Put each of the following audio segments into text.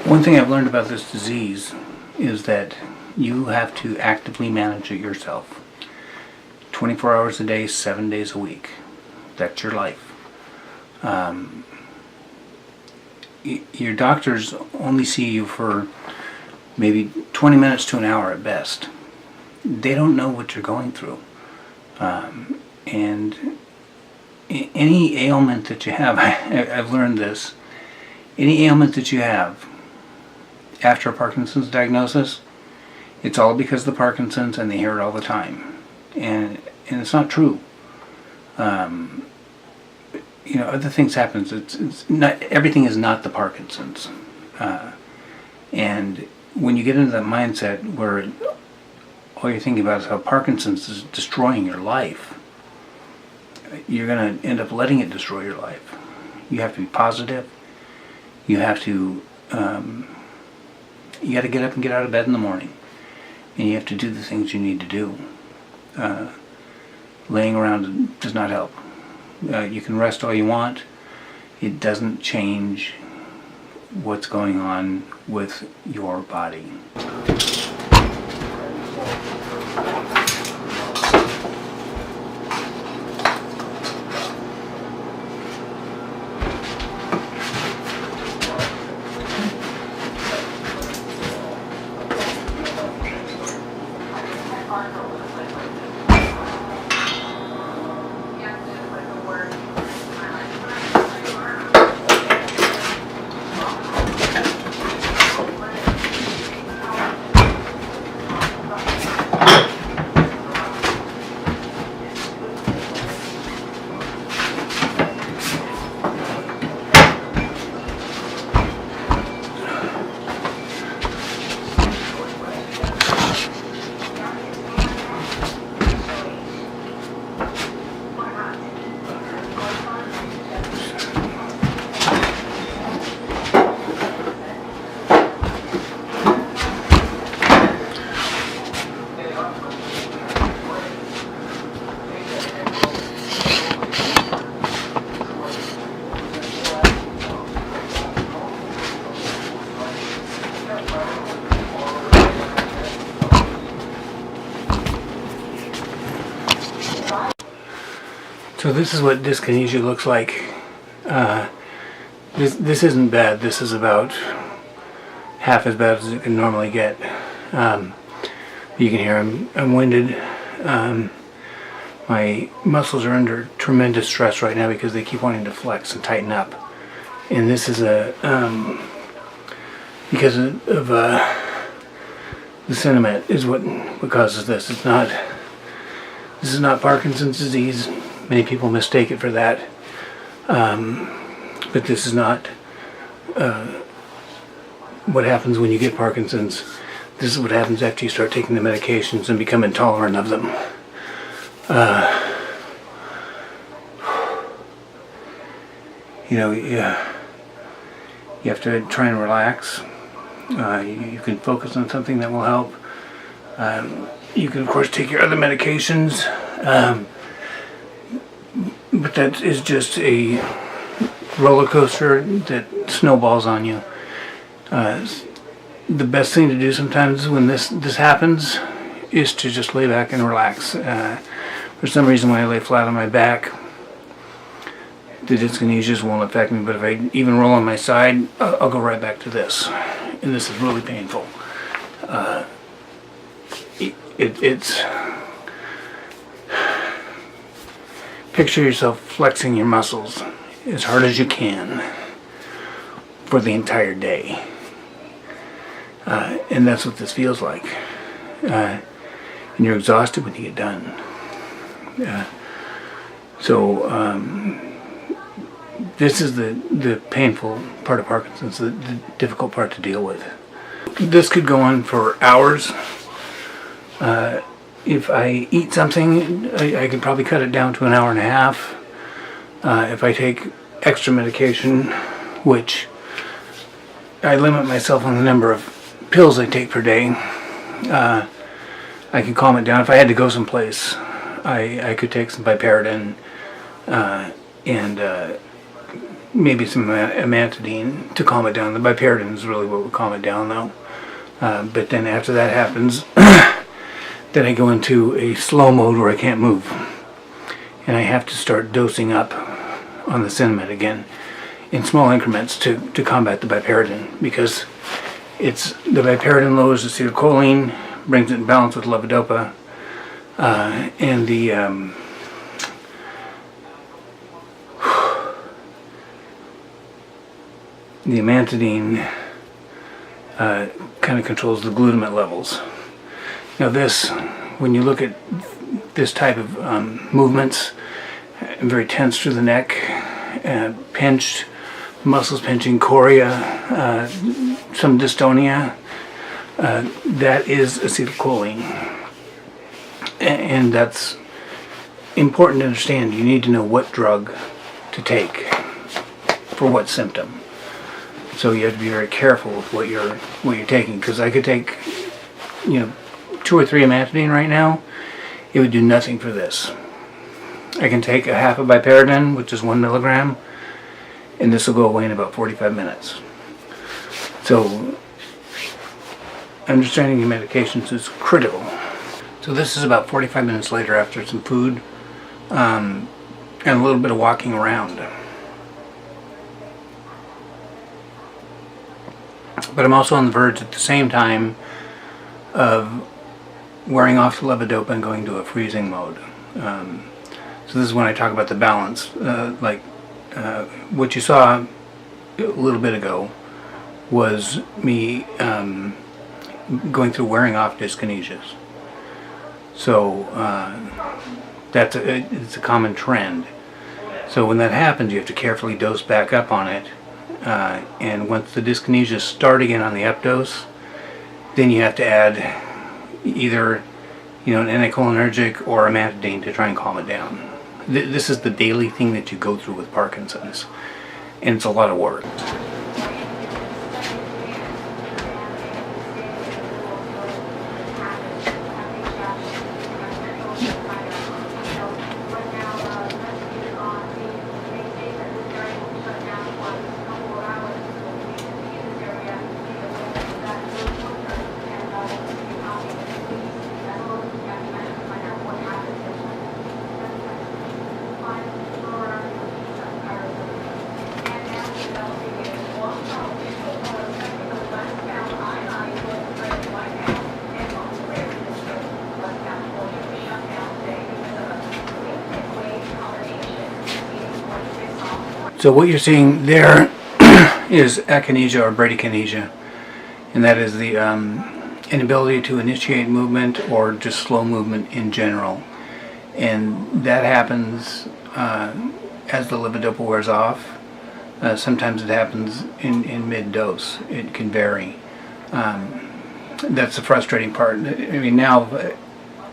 One thing I've learned about this disease is that you have to actively manage it yourself. 24 hours a day, 7 days a week. That's your life. Your doctors only see you for maybe 20 minutes to an hour at best. They don't know what you're going through. And any ailment that you have, I've learned this, any ailment that you have after a Parkinson's diagnosis, it's all because of the Parkinson's, and they hear it all the time. And it's not true. Other things happen. It's not, everything is not the Parkinson's. And when you get into that mindset where all you're thinking about is how Parkinson's is destroying your life, you're going to end up letting it destroy your life. You have to be positive. You have to, you got to get up and get out of bed in the morning. And you have to do the things you need to do. Laying around does not help. You can rest all you want. It doesn't change what's going on with your body. So this is what dyskinesia looks like. This isn't bad. This is about half as bad as it can normally get. You can hear I'm winded. My muscles are under tremendous stress right now because they keep wanting to flex and tighten up. And this is because of the Cinemet is what causes this. This is not Parkinson's disease. Many people mistake it for that, but this is not what happens when you get Parkinson's. This is what happens after you start taking the medications and become intolerant of them. You have to try and relax. You can focus on something that will help. You can, of course, take your other medications. But that is just a roller coaster that snowballs on you. The best thing to do sometimes when this happens is to just lay back and relax. For some reason, when I lay flat on my back, the dyskinesias won't affect me. But if I even roll on my side, I'll go right back to this, and this is really painful. It's picture yourself flexing your muscles as hard as you can for the entire day. And that's what this feels like. And you're exhausted when you get done. This is the painful part of Parkinson's, the difficult part to deal with. This could go on for hours. If I eat something, I could probably cut it down to an hour and a half. If I take extra medication, which I limit myself on the number of pills I take per day, I can calm it down. If I had to go someplace, I could take some piperidine and maybe some amantadine to calm it down. The biparidine is really what would calm it down, though. But then after that happens, then I go into a slow mode where I can't move, and I have to start dosing up on the Cinemet again in small increments to combat the biparidine, because the biparidine lowers acetylcholine, brings it in balance with levodopa, and the amantadine kind of controls the glutamate levels. Now this, when you look at this type of movements, very tense through the neck, pinched, muscles pinching, chorea, some dystonia, that is acetylcholine. And that's important to understand. You need to know what drug to take for what symptom. So you have to be very careful with what you're taking, because I could take, 2 or 3 amantadine right now, it would do nothing for this. I can take a half of biparidine, which is 1 milligram, and this will go away in about 45 minutes. So understanding your medications is critical. So this is about 45 minutes later after some food and a little bit of walking around. But I'm also on the verge at the same time of wearing off the levodopa and going to a freezing mode. So this is when I talk about the balance. What you saw a little bit ago was me going through wearing off dyskinesias. So it's a common trend. So when that happens, you have to carefully dose back up on it. And once the dyskinesias start again on the updose, then you have to add either an anticholinergic or amantadine to try and calm it down. This is the daily thing that you go through with Parkinson's, and it's a lot of work. So what you're seeing there is akinesia or bradykinesia, and that is the inability to initiate movement or just slow movement in general. And that happens as the levodopa wears off. Sometimes it happens in mid-dose. It can vary. That's the frustrating part. I mean, now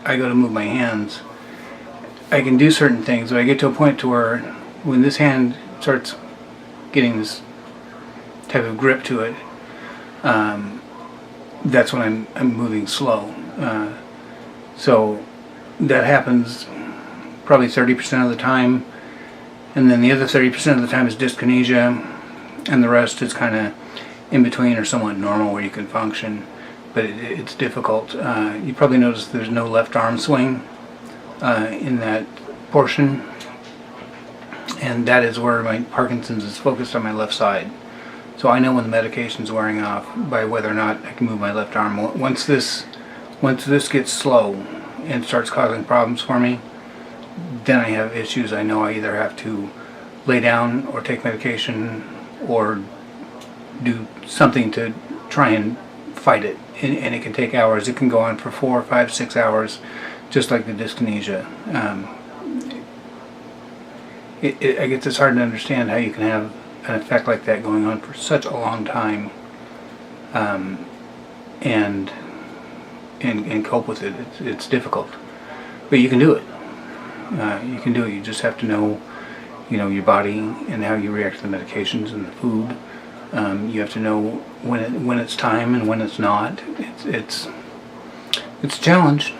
I go to move my hands. I can do certain things, but I get to a point to where when this hand starts getting this type of grip to it, that's when I'm moving slow. So that happens probably 30% of the time, and then the other 30% of the time is dyskinesia, and the rest is kind of in between or somewhat normal where you can function, but it's difficult. You probably noticed there's no left arm swing in that portion, and that is where my Parkinson's is focused on my left side. So I know when the medication's wearing off by whether or not I can move my left arm. Once this gets slow and starts causing problems for me, then I have issues. I know I either have to lay down or take medication or do something to try and fight it. And it can take hours. It can go on for 4, 5, 6 hours, just like the dyskinesia. I guess it's hard to understand how you can have an effect like that going on for such a long time, and cope with it. It's difficult, but you can do it. You can do it. You just have to know, your body and how you react to the medications and the food. You have to know when it's time and when it's not. It's a challenge.